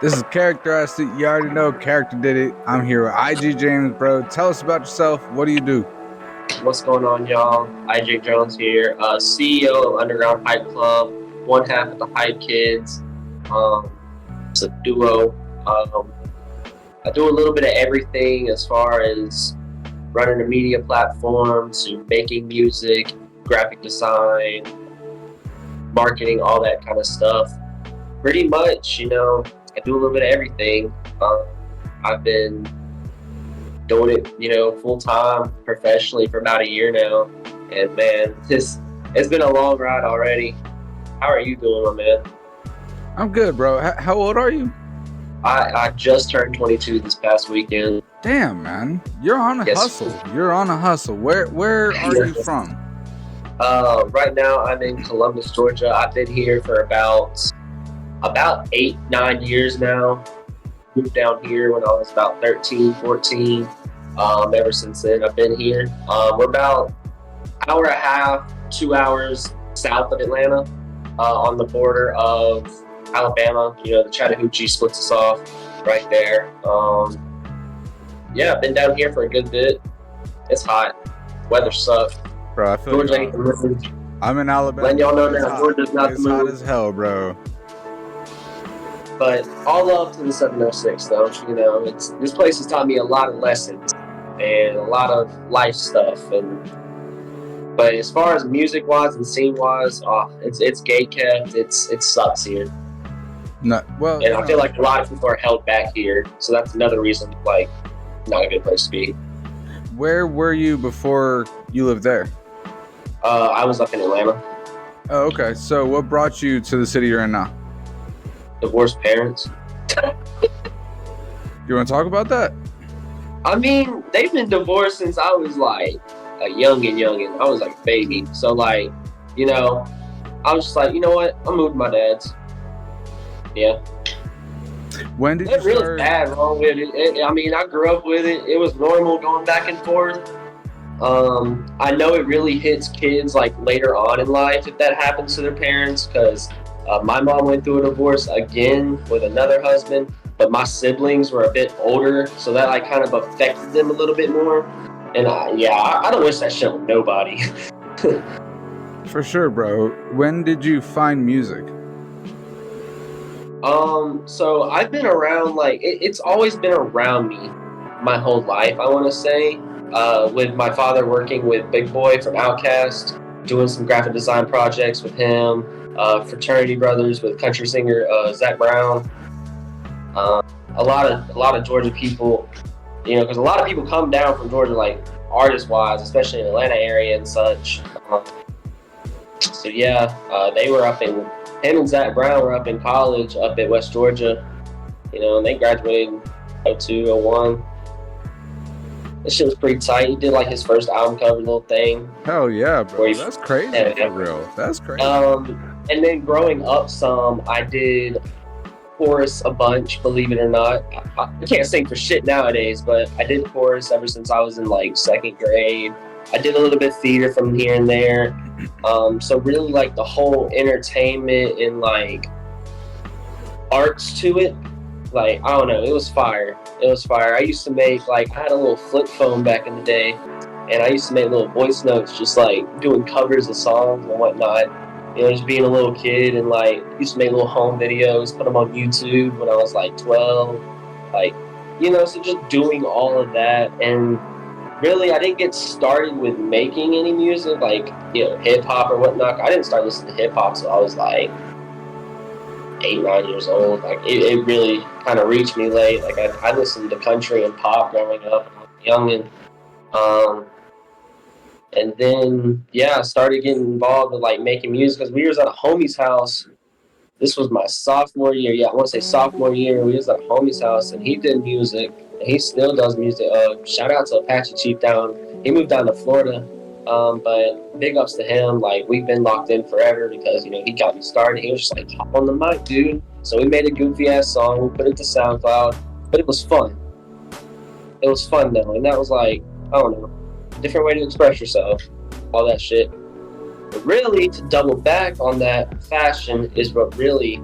This is Character. You already know Character did it. I'm here with IG James, bro. Tell us about yourself. What do you do? What's going on, y'all? IJ Jones here, CEO of Underground Hype Club, one half of the Hype Kids. Um, it's a duo. I do a little bit of everything as far as running a media platform to making music, graphic design, marketing, all that kind of stuff. Pretty much, I do a little bit of everything. I've been doing it, full time, professionally for about a year now. And man, it's been a long ride already. How are you doing, my man? I'm good, bro. How old are you? I just turned 22 this past weekend. Damn, man. You're on a hustle. You're on a hustle. Where are you from? Right now I'm in Columbus, Georgia. I've been here for about 8-9 years now. Moved down here when I was about 13, 14. Ever since then, I've been here. We're about an hour and a half, 2 hours south of Atlanta, on the border of Alabama. The Chattahoochee splits us off right there. I've been down here for a good bit. It's hot. Weather sucks. Bro, I feel Georgia ain't the move. I'm in Alabama. Letting y'all know now, Georgia's not the move. It's hot as hell, bro. But all love to the 706, though. This place has taught me a lot of lessons and a lot of life stuff. But as far as music-wise and scene-wise, it's gay kept. It sucks here. No, well, and I feel like a lot of people are held back here, so that's another reason, not a good place to be. Where were you before you lived there? I was up in Atlanta. Oh, okay. So what brought you to the city you're in now? Divorced parents. You want to talk about that? I mean, they've been divorced since I was like a youngin'. I was like a baby. So I was just like, you know what? I'm moving my dad's. Yeah. When did you really start? Bad wrong with it. I grew up with it. It was normal going back and forth. I know it really hits kids later on in life if that happens to their parents, because my mom went through a divorce again with another husband, but my siblings were a bit older, so that kind of affected them a little bit more. And I don't wish that shit on nobody. For sure, bro. When did you find music? So I've been around, it's always been around me my whole life, I want to say. With my father working with Big Boy from Outkast, doing some graphic design projects with him, fraternity brothers with country singer Zach Brown. A lot of Georgia people, because a lot of people come down from Georgia, artist-wise, especially in the Atlanta area and such. They were him and Zach Brown were up in college up at West Georgia, and they graduated in 02, 01. This shit was pretty tight. He did his first album cover little thing. Hell yeah, bro. That's crazy for real. That's crazy. And then growing up some, I did chorus a bunch, believe it or not. I can't sing for shit nowadays, but I did chorus ever since I was in second grade. I did a little bit of theater from here and there. So really the whole entertainment and arts to it, I don't know, it was fire. I used to make I had a little flip phone back in the day, and I used to make little voice notes just doing covers of songs and whatnot. Just being a little kid, and used to make little home videos, put them on YouTube when I was 12. So just doing all of that. And really, I didn't get started with making any music, hip hop or whatnot. I didn't start listening to hip hop till I was 8-9 years old. It really kind of reached me late. I listened to country and pop growing up when I was young, and then I started getting involved with making music, because we was at a homie's house. This was my sophomore year. I want to say sophomore year. We was at a homie's house, and he did music, and he still does music. Shout out to Apache Chief down. He moved down to Florida. But big ups to him. We've been locked in forever because, he got me started. He was just hop on the mic, dude. So we made a goofy ass song. We put it to SoundCloud, but it was fun. It was fun though. And that was I don't know, a different way to express yourself, all that shit. But really, to double back on that fashion is what really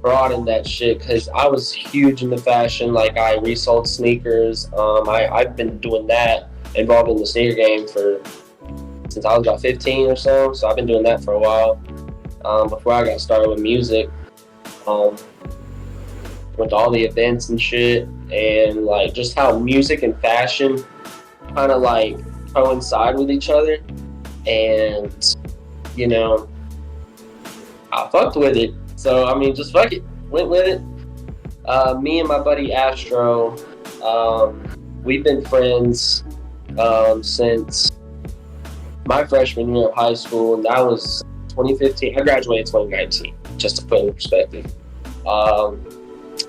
broadened that shit because I was huge into fashion. Like I resold sneakers. I've been doing that, involved in the sneaker game since I was about 15 or so. So I've been doing that for a while. Before I got started with music, went to all the events and shit, and like just how music and fashion kind of like coincide with each other, and you know, I fucked with it. So I mean, just fuck it, went with it. Me and my buddy Astro, we've been friends since my freshman year of high school, and that was 2015. I graduated 2019, just to put it in perspective.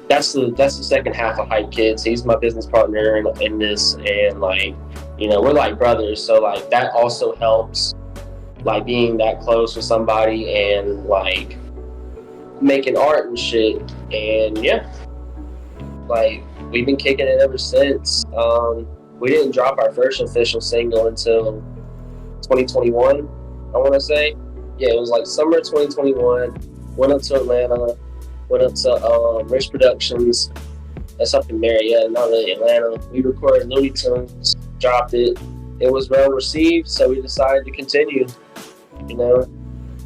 That's the second half of Hype Kids. He's my business partner in this, and like, you know, we're like brothers, so like that also helps, like being that close with somebody and like making art and shit. And yeah, like we've been kicking it ever since. We didn't drop our first official single until 2021, I want to say. Yeah, it was like summer 2021. Went up to Atlanta, went up to Rich Productions. That's up in Marietta, not really Atlanta. We recorded Looney Tunes, dropped it. It was well received, so we decided to continue, you know,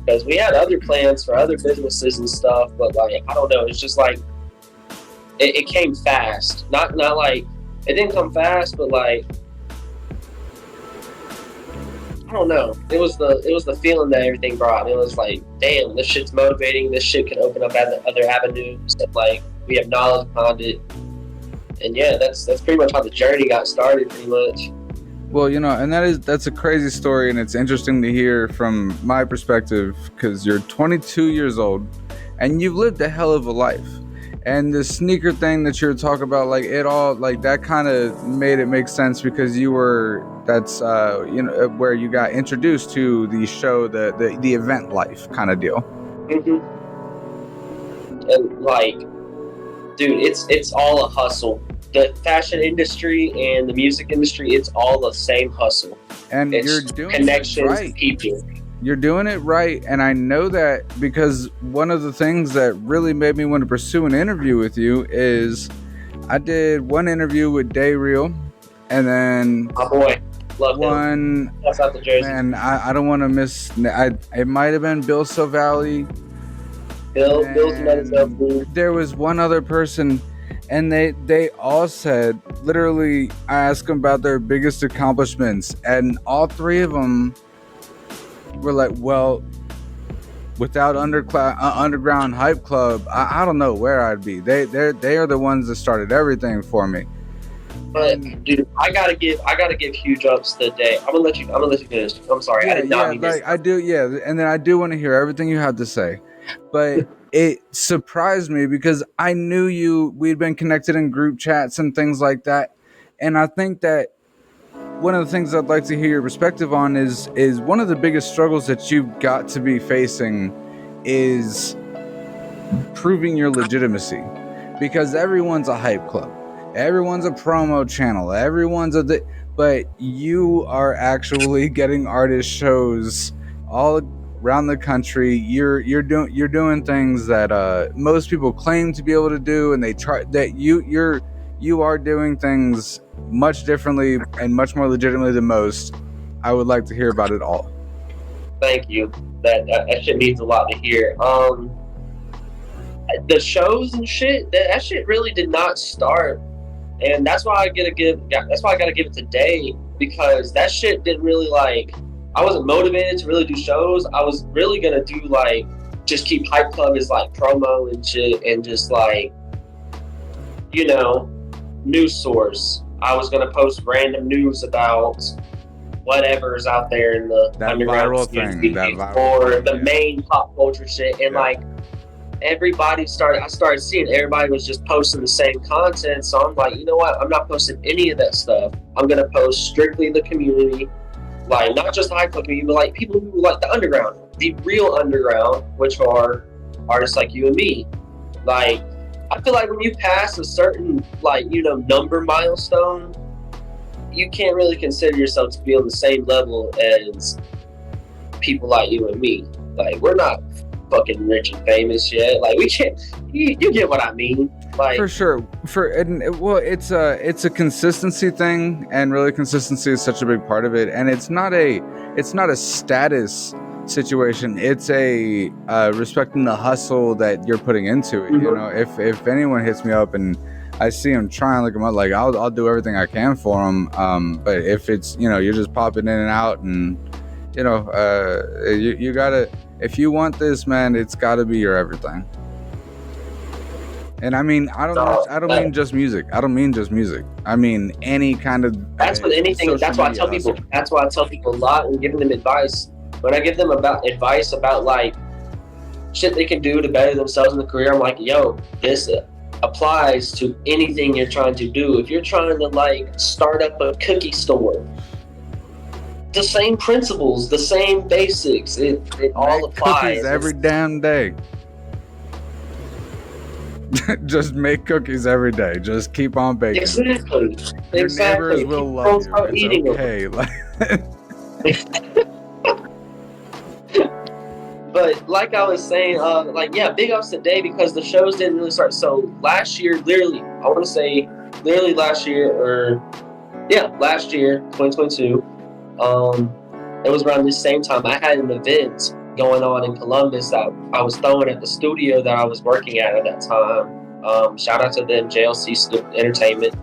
because we had other plans for other businesses and stuff, but like, I don't know, it's just like, it came fast. Not like, it didn't come fast, but like, I don't know. It was the feeling that everything brought. It was like, damn, this shit's motivating. This shit can open up other avenues. And like, we have knowledge behind it. And yeah, that's pretty much how the journey got started, pretty much. Well, you know, and that's a crazy story, and it's interesting to hear from my perspective because you're 22 years old, and you've lived a hell of a life. And the sneaker thing that you're talking about, like it all, like that kind of made it make sense because that's you know, where you got introduced to the show, the event life kind of deal. Mm-hmm. And like, dude, it's all a hustle. The fashion industry and the music industry, it's all the same hustle. And it's you're doing connections, it right. People. You're doing it right, and I know that because one of the things that really made me want to pursue an interview with you is I did one interview with Day Real, and then my boy, love one. Him. That's out the Jersey. Man, I don't want to miss. It might have been Bill Silvally. Bill's another stuff. There was one other person, and they all said, literally, I asked them about their biggest accomplishments, and all three of them were like, well, without Underground Hype Club, I don't know where I'd be. They are the ones that started everything for me. But dude, I gotta give huge ups to Day. I'm gonna let you finish. I'm sorry, I did not mean this. I do, yeah, and then I do want to hear everything you have to say. But it surprised me because I knew we'd been connected in group chats and things like that, and I think that one of the things I'd like to hear your perspective on is one of the biggest struggles that you've got to be facing is proving your legitimacy, because everyone's a hype club, everyone's a promo channel, but you are actually getting artist shows all around the country. You're doing things that most people claim to be able to do, and they try that you are doing things much differently and much more legitimately than most. I would like to hear about it all. Thank you. That shit means a lot to hear. The shows and shit, that shit really did not start, and that's why I gotta give it to Day, because that shit didn't really like. I wasn't motivated to really do shows. I was really gonna do like just keep Hype Club as like promo and shit, and just like, you know, news source. I was gonna post random news about whatever's out there in the underground or the main pop culture shit, and like I started seeing everybody was just posting the same content. So I'm like, you know what? I'm not posting any of that stuff. I'm gonna post strictly the community, like not just the Hype Club community, but like people who like the underground, the real underground, which are artists like you and me. Like, I feel like when you pass a certain, like, you know, number milestone, you can't really consider yourself to be on the same level as people like you and me. Like, we're not fucking rich and famous yet. Like, we can't. You get what I mean? Like, For sure. Well, it's a consistency thing, and really consistency is such a big part of it. And it's not a status situation. It's a respecting the hustle that you're putting into it. Mhm. You know, if anyone hits me up and I see him trying, look him up, like I'll do everything I can for him. But if it's, you know, you're just popping in and out, and you know, you gotta, if you want this, man, it's gotta be your everything. And I mean, I don't mean just music. I don't mean just music. I mean any kind of. That's with anything. That's why I tell people. That's why I tell people a lot and giving them advice. When I give them advice about like shit they can do to better themselves in the career, I'm like, yo, this applies to anything you're trying to do. If you're trying to like start up a cookie store, the same principles, the same basics, it all applies. Cookies every damn day. Just make cookies every day. Just keep on baking. Exactly. Your neighbors will love you. It's okay. But like I was saying, big ups today because the shows didn't really start. So last year, literally, last year, 2022, it was around this same time I had an event going on in Columbus that I was throwing at the studio that I was working at that time. Shout out to them, JLC Entertainment,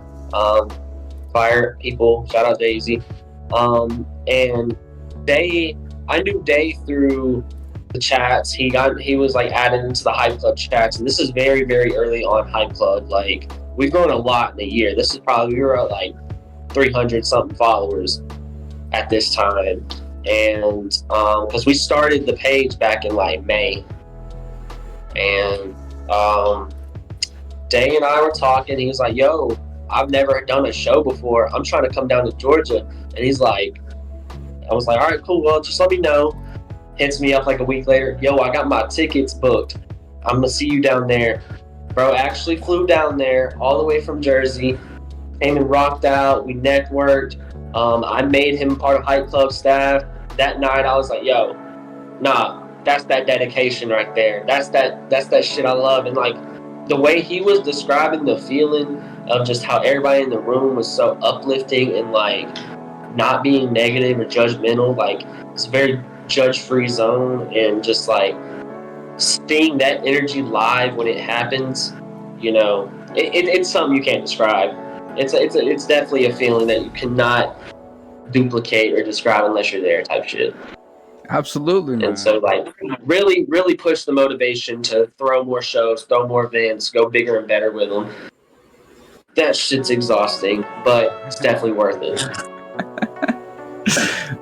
fire people. Shout out Daisy. And I knew Day through the chats. He was like added into the Hype Club chats, and this is very, very early on Hype Club. Like, we've grown a lot in a year. This is probably, we were at like 300 something followers at this time. And because we started the page back in like May, and Day and I were talking. He was like, yo, I've never done a show before. I'm trying to come down to Georgia. And he's like, I was like, all right, cool, well, just let me know. Hits me up like a week later, yo, I got my tickets booked, I'm gonna see you down there. Bro actually flew down there all the way from Jersey, came and rocked out, we networked. I made him part of Hype Club staff. That night I was like, yo, nah, that's that dedication right there. That's that shit I love. And like the way he was describing the feeling of just how everybody in the room was so uplifting and like not being negative or judgmental, like it's a very judge-free zone, and just like seeing that energy live when it happens, you know, it's something you can't describe. It's definitely a feeling that you cannot duplicate or describe unless you're there, type shit. Absolutely, man. And so like really, really push the motivation to throw more shows, throw more events, go bigger and better with them. That shit's exhausting, but it's definitely worth it.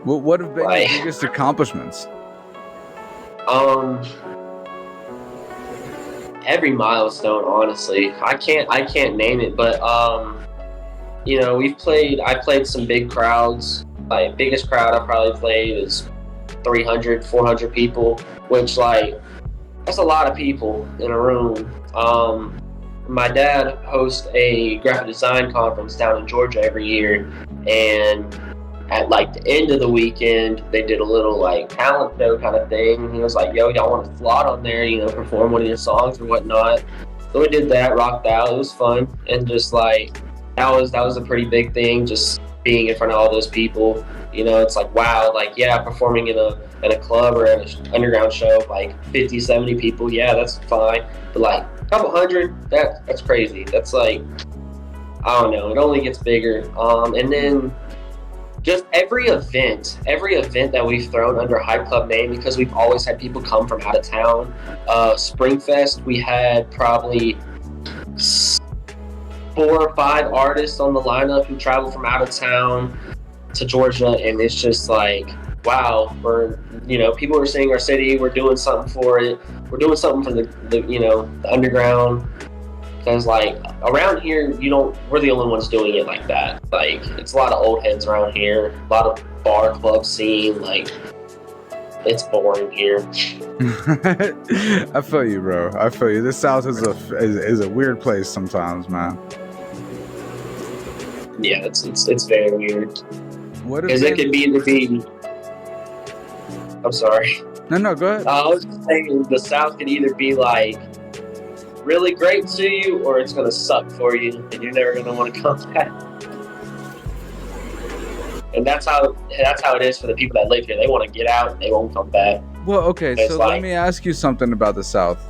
Well, what have been your biggest accomplishments? Every milestone, honestly. I can't name it, but you know, I played some big crowds. Like, biggest crowd I probably played is 300, 400 people, which like that's a lot of people in a room. My dad hosts a graphic design conference down in Georgia every year, and at like the end of the weekend, they did a little like talent show kind of thing. He was like, yo, y'all want to slot on there, you know, perform one of your songs or whatnot. So we did that, rocked out. It was fun. And just like, that was a pretty big thing, just being in front of all those people. You know, it's like, wow, like, yeah, performing in a club or at an underground show, like 50, 70 people, yeah, that's fine. But like a couple hundred, that's crazy. That's like, I don't know, it only gets bigger. And then just every event that we've thrown under Hype Club name, because we've always had people come from out of town. Springfest, we had probably 4 or 5 artists on the lineup who traveled from out of town to Georgia, and it's just like, wow, people are seeing our city, we're doing something for it, we're doing something for the underground. Because like around here, we're the only ones doing it like that. Like, it's a lot of old heads around here, a lot of bar club scene. Like, it's boring here. I feel you, bro. I feel you. This South is a weird place sometimes, man. Yeah, it's very weird. What because it could be either be. I'm sorry. No, go ahead. I was just saying the South could either be like really great to you, or it's gonna suck for you, and you're never gonna want to come back. And that's how it is for the people that live here. They want to get out and they won't come back. Well, okay, It's so like, let me ask you something about the South.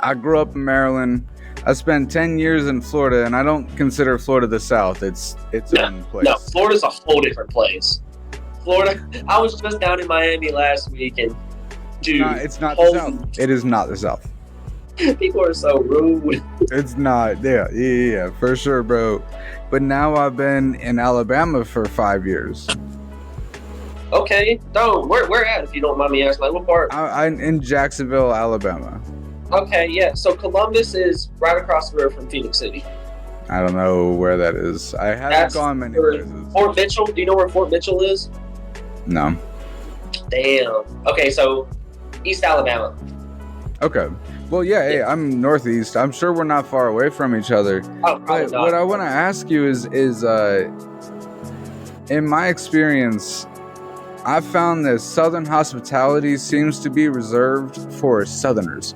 I grew up in Maryland. I spent 10 years in Florida, and I don't consider Florida the South. It's its own place. No, Florida's a whole different place. Florida, I was just down in Miami last week, and dude, it's not the South. It is not the South. People are so rude. It's not. Yeah, for sure, bro. But now I've been in Alabama for 5 years. Okay, no, where at? If you don't mind me asking, like what part? I'm in Jacksonville, Alabama. Okay, yeah. So Columbus is right across the river from Phoenix City. I don't know where that is. I haven't gone many places. Fort Mitchell. Do you know where Fort Mitchell is? No. Damn. Okay, so East Alabama. Okay. Well, yeah, hey, I'm northeast. I'm sure we're not far away from each other. Oh, but not. What I want to ask you is in my experience, I've found that Southern hospitality seems to be reserved for Southerners.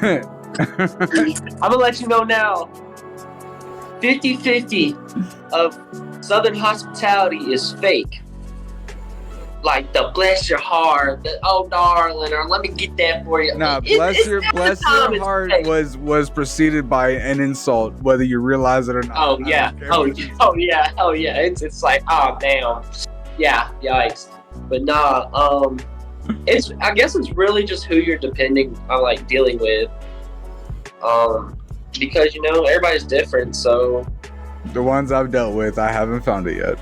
I'm gonna let you know now. 50-50 of Southern hospitality is fake. Like the bless your heart, the oh darling, or let me get that for you. Nah, bless your heart was preceded by an insult, whether you realize it or not. Oh yeah. It's like, oh damn. Yeah, yikes. But nah, I guess it's really just who you're depending on, like dealing with. Because everybody's different, so the ones I've dealt with, I haven't found it yet.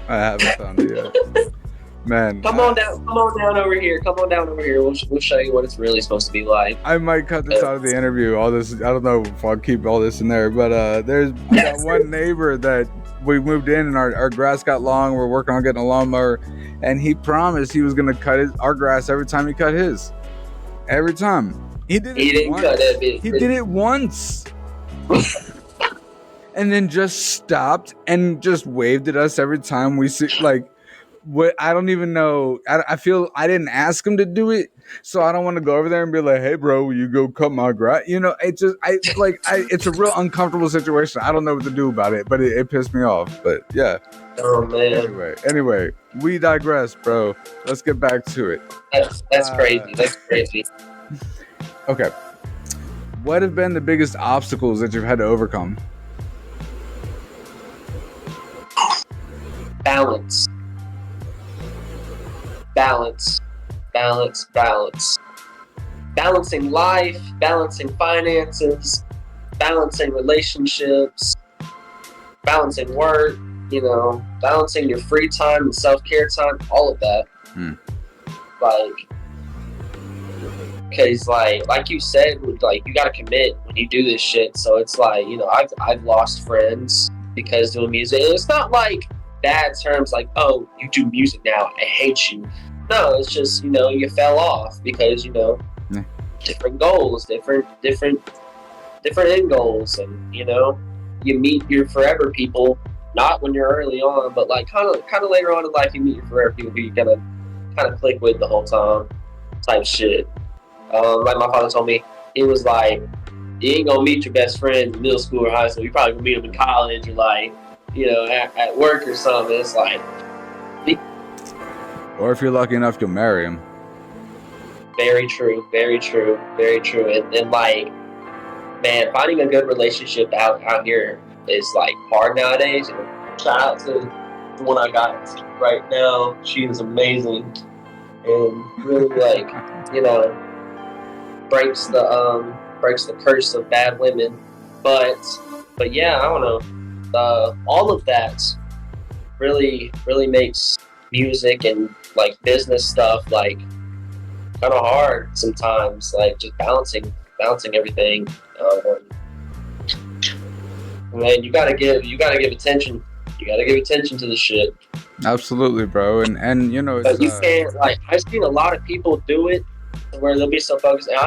Man, come on down over here. We'll show you what it's really supposed to be like. I might cut this out of the interview. All this, I don't know if I'll keep all this in there, but I got one neighbor that we moved in and our grass got long. We're working on getting a lawnmower, and he promised he was gonna cut our grass every time he cut his. Every time he did it. He didn't cut that bit. He did it once. And then just stopped and just waved at us every time we see, like, what, I don't even know. I feel I didn't ask him to do it, so I don't want to go over there and be like, "Hey, bro, will you go cut my grass?" It's a real uncomfortable situation. I don't know what to do about it, but it pissed me off. But yeah. Oh man. Anyway, we digress, bro. Let's get back to it. That's crazy. That's crazy. Okay. What have been the biggest obstacles that you've had to overcome? Balance. Balancing life, balancing finances, balancing relationships, balancing work, balancing your free time and self-care time, all of that. Because like you said, you gotta commit when you do this shit. So it's like, I've lost friends because doing music. And it's not like bad terms like, oh, you do music now, I hate you. No, it's just, you fell off because, different goals, different end goals, and you meet your forever people, not when you're early on, but like kind of later on in life, you meet your forever people who you're gonna kind of click with the whole time, type shit. Like my father told me, he was like, you ain't gonna meet your best friend in middle school or high school. You probably gonna meet them in college or like, at work or something. It's like, or if you're lucky enough to marry him. Very true. And like, man, finding a good relationship out here is like hard nowadays. Shout out to the one I got right now. She is amazing and really like, breaks the curse of bad women. But yeah, I don't know. All of that really makes music and like business stuff like kind of hard sometimes, like just balancing everything. Man, you gotta give attention. You gotta give attention to the shit. Absolutely, bro. And it's, but you can't, like, I've seen a lot of people do it where they'll be so focused. And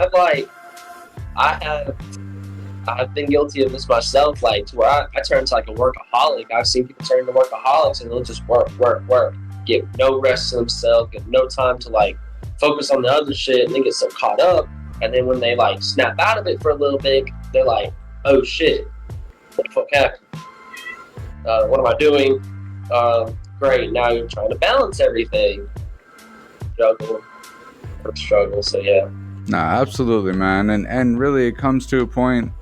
I've been guilty of this myself, like to where I turn to like a workaholic. I've seen people turn into workaholics and they'll just work. get no rest to themselves, get no time to like focus on the other shit, and they get so caught up. And then when they like snap out of it for a little bit, they're like, "Oh shit, what the fuck happened? What am I doing?" Great, now you're trying to balance everything, struggle. So yeah. Nah, absolutely, man. And really, it comes to a point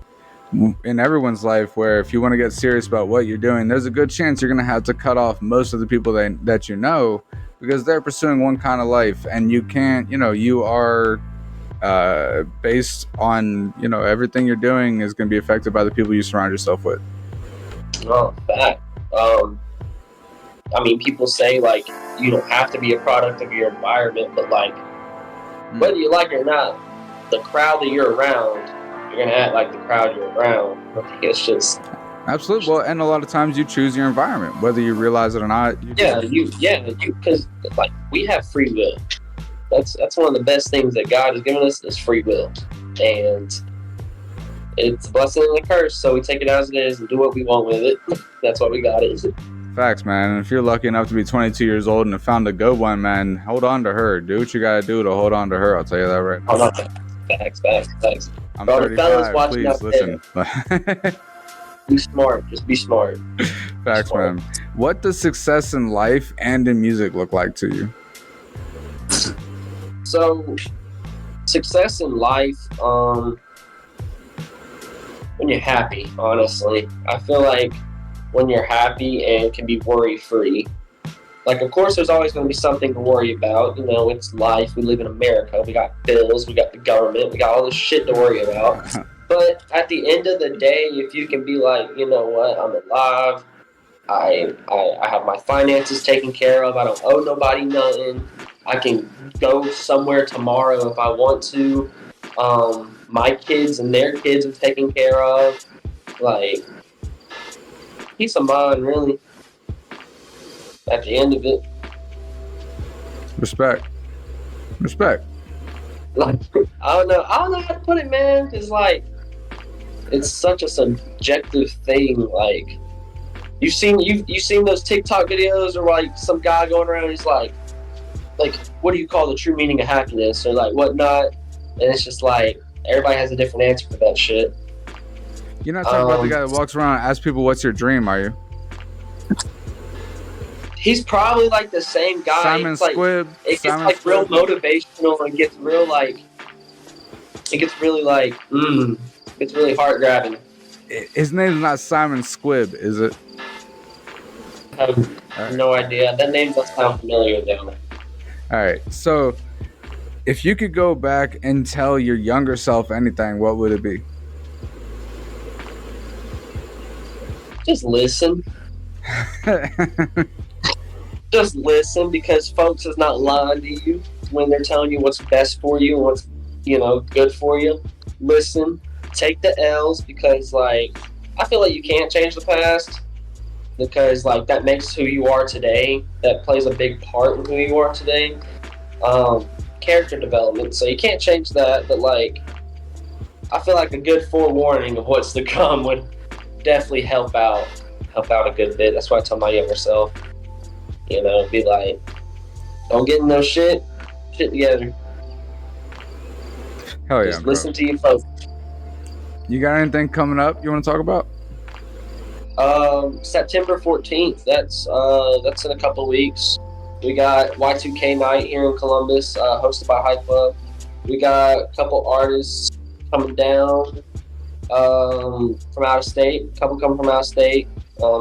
in everyone's life where if you want to get serious about what you're doing, there's a good chance you're going to have to cut off most of the people that you know, because they're pursuing one kind of life, and you can't, you are based on, everything you're doing is going to be affected by the people you surround yourself with. Oh, fact. I mean, people say like you don't have to be a product of your environment, but like whether you like it or not, the crowd that you're around, you're gonna act like the crowd you're around. It's just absolutely. Well, and a lot of times you choose your environment, whether you realize it or not. Because like we have free will. That's one of the best things that God has given us is free will, and it's a blessing and a curse. So we take it as it is and do what we want with it. That's what we got. Is it? Facts, man. And if you're lucky enough to be 22 years old and have found a good one, man, hold on to her. Do what you gotta do to hold on to her. I'll tell you that right now. Oh, no. Facts. I'm 35. Please listen. Be smart. Just be smart. Facts, man. What does success in life and in music look like to you? So, success in life, when you're happy, honestly. I feel like when you're happy and can be worry-free. Like, of course, there's always going to be something to worry about. It's life. We live in America. We got bills. We got the government. We got all this shit to worry about. But at the end of the day, if you can be like, you know what, I'm alive. I have my finances taken care of. I don't owe nobody nothing. I can go somewhere tomorrow if I want to. My kids and their kids are taken care of. Like, peace of mind, really. At the end of it. Respect. Like, I don't know how to put it, man. Cause like, it's such a subjective thing. Like, you've seen those TikTok videos or like some guy going around. He's like, what do you call the true meaning of happiness or like whatnot? And it's just like everybody has a different answer for that shit. You're not talking about the guy that walks around and asks people, "What's your dream?" Are you? He's probably like the same guy. Simon Squibb. It gets like real motivational and gets real like. It gets really like. It's really heart grabbing. His name's not Simon Squibb, is it? I have no idea. That name doesn't sound familiar though. All right, so if you could go back and tell your younger self anything, what would it be? Just listen. Just listen, because folks is not lying to you when they're telling you what's best for you and what's good for you. Listen, take the L's, because like I feel like you can't change the past, because like that makes who you are today. That plays a big part in who you are today. Character development, so you can't change that, but like I feel like a good forewarning of what's to come would definitely help out a good bit. That's why I tell my younger self, be like, don't get in no shit together. Hell yeah. Just listen to your folks. You got anything coming up you want to talk about? September 14th. That's in a couple weeks. We got Y2K night here in Columbus, hosted by High Club. We got a couple artists coming down from out of state. A couple coming from out of state.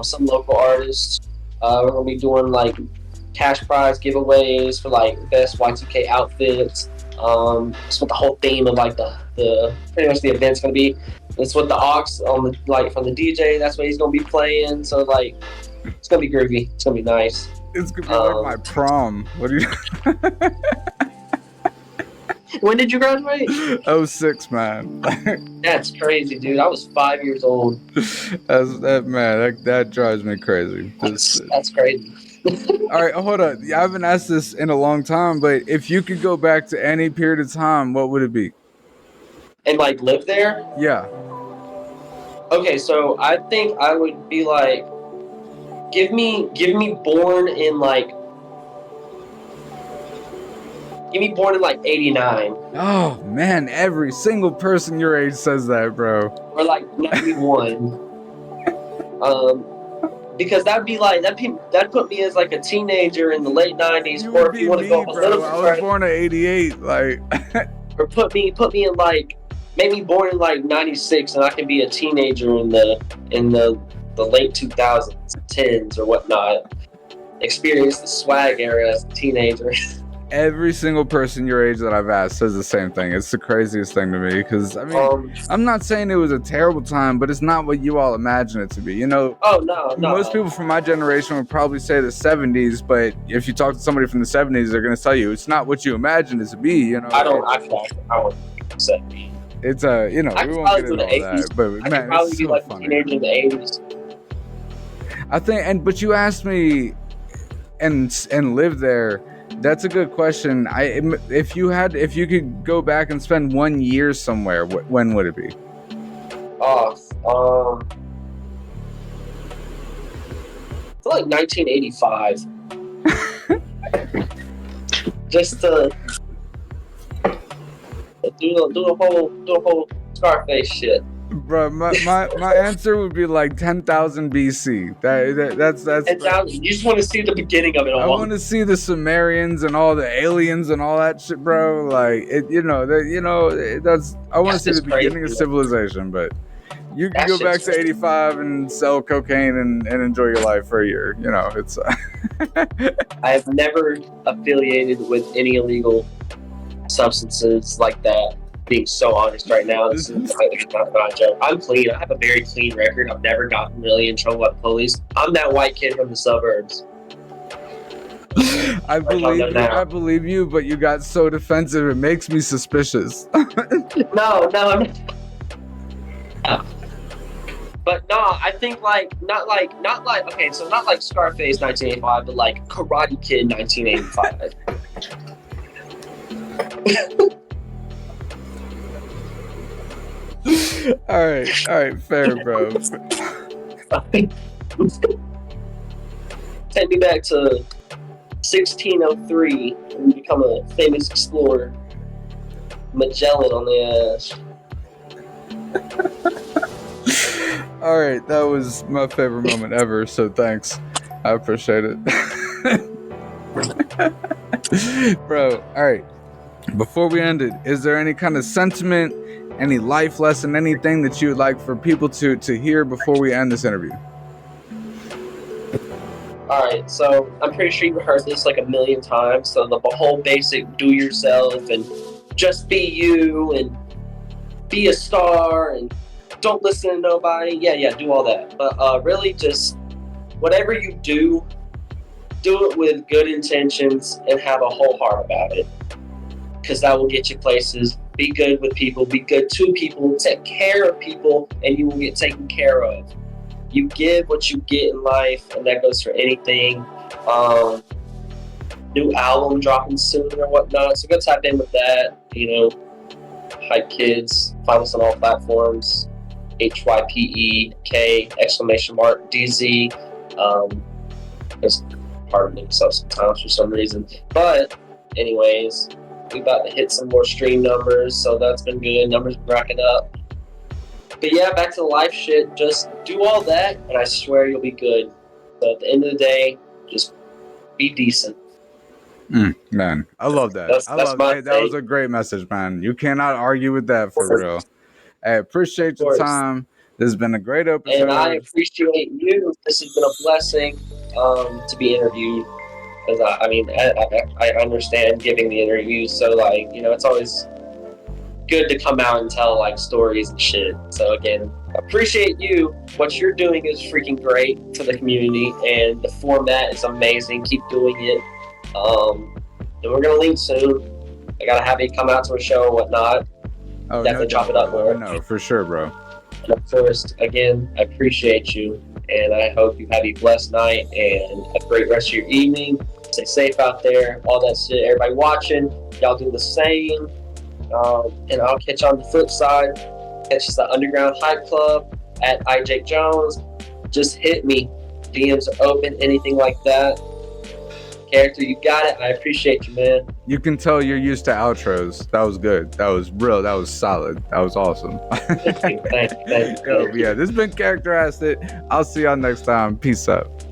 Some local artists. We're gonna be doing like cash prize giveaways for like best Y2K outfits. That's what the whole theme of like the pretty much the event's gonna be. It's with the aux on the like from the DJ. That's what he's gonna be playing. So like, it's gonna be groovy. It's gonna be nice. It's gonna be like my prom. What do you? When did you graduate? 06, man. That's crazy, dude. I was 5 years old. That drives me crazy. That's crazy. All right, hold on. I haven't asked this in a long time, but if you could go back to any period of time, what would it be? And like live there? Yeah. Okay, so I think I would be like, give me born in like give me born in like 89. Oh man, every single person your age says that, bro. Or like 91. Because that'd be like that put me as like a teenager in the late 90s. You Or would if you be want to go me, a little bro. bit I was further, born in '88. Like, or put me in like maybe born in like 96, and I can be a teenager in the late 2000s, 10s or whatnot. Experience the swag era as a teenager. every single person your age that I've asked says the same thing. It's the craziest thing to me because I mean, I'm not saying it was a terrible time, but it's not what you all imagine it to be. You know, Oh no. most people from my generation would probably say the 70s, but if you talk to somebody from the 70s, they're going to tell you it's not what you imagine it to be. You know, I won't say. It's you know, we won't get into all that, but I man, could probably it's be so like a funny. teenager in the 80s. I think, but you asked me, and live there. That's a good question. If you could go back and spend 1 year somewhere, when would it be? Oh, I feel like 1985. Just to do the whole Scarface shit. Bro, my answer would be like 10,000 BC. That's. And now you just want to see the beginning of it all. I want to see the Sumerians and all the aliens and all that shit, bro. Like it, that's. I want to see the beginning of civilization, but you can go back to 85 and sell cocaine and enjoy your life for a year. You know, it's. I have never affiliated with any illegal substances like that. Being so honest right now, this is not a joke. I'm clean. I have a very clean record. I've never gotten really in trouble by the police. I'm that white kid from the suburbs. I believe you, but you got so defensive it makes me suspicious. No, I'm not. But no, I think not like okay, so not like Scarface 1985, but like Karate Kid 1985. All right, fair, bro. Take me back to 1603 and you become a famous explorer. Magellan on the ass. All right, that was my favorite moment ever, so thanks. I appreciate it. Bro, all right. Before we end it, is there any kind of sentiment, any life lesson, anything that you would like for people to hear before we end this interview? Alright, so I'm pretty sure you've heard this like a million times. So the whole basic do yourself and just be you and be a star and don't listen to nobody. Yeah, do all that. But really just whatever you do it with good intentions and have a whole heart about it. Because that will get you places. Be good with people, be good to people, take care of people, and you will get taken care of. You give what you get in life, and that goes for anything. New album dropping soon or whatnot, so go tap in with that. You know, Hype Kids, find us on all platforms. HYPEK !DZ. It's hard to mix up sometimes for some reason, but anyways. We about to hit some more stream numbers, so that's been good. Numbers been racking up. But yeah, back to the life shit. Just do all that, and I swear you'll be good. So at the end of the day, just be decent. Man, I love that. That was a great message, man. You cannot argue with that for real. I appreciate your time. This has been a great episode. And I appreciate you. This has been a blessing to be interviewed. Because I understand giving the interviews, so like, you know, it's always good to come out and tell like stories and shit. So again, appreciate you. What you're doing is freaking great to the community, and the format is amazing. Keep doing it. And we're gonna link soon. I gotta have you come out to a show and whatnot. Oh, definitely chop it up more. No, for sure, bro. And first, again, I appreciate you, and I hope you have a blessed night and a great rest of your evening. Stay safe out there, all that shit. Everybody watching, y'all do the same. And I'll catch you on the flip side. Catch us at Underground Hype Club at iJake Jones. Just hit me. DMs are open, anything like that. Character, you got it. I appreciate you, man. You can tell you're used to outros. That was good. That was real. That was solid. That was awesome. Thank you. Yo, yeah, this has been Character Acid. I'll see y'all next time. Peace out.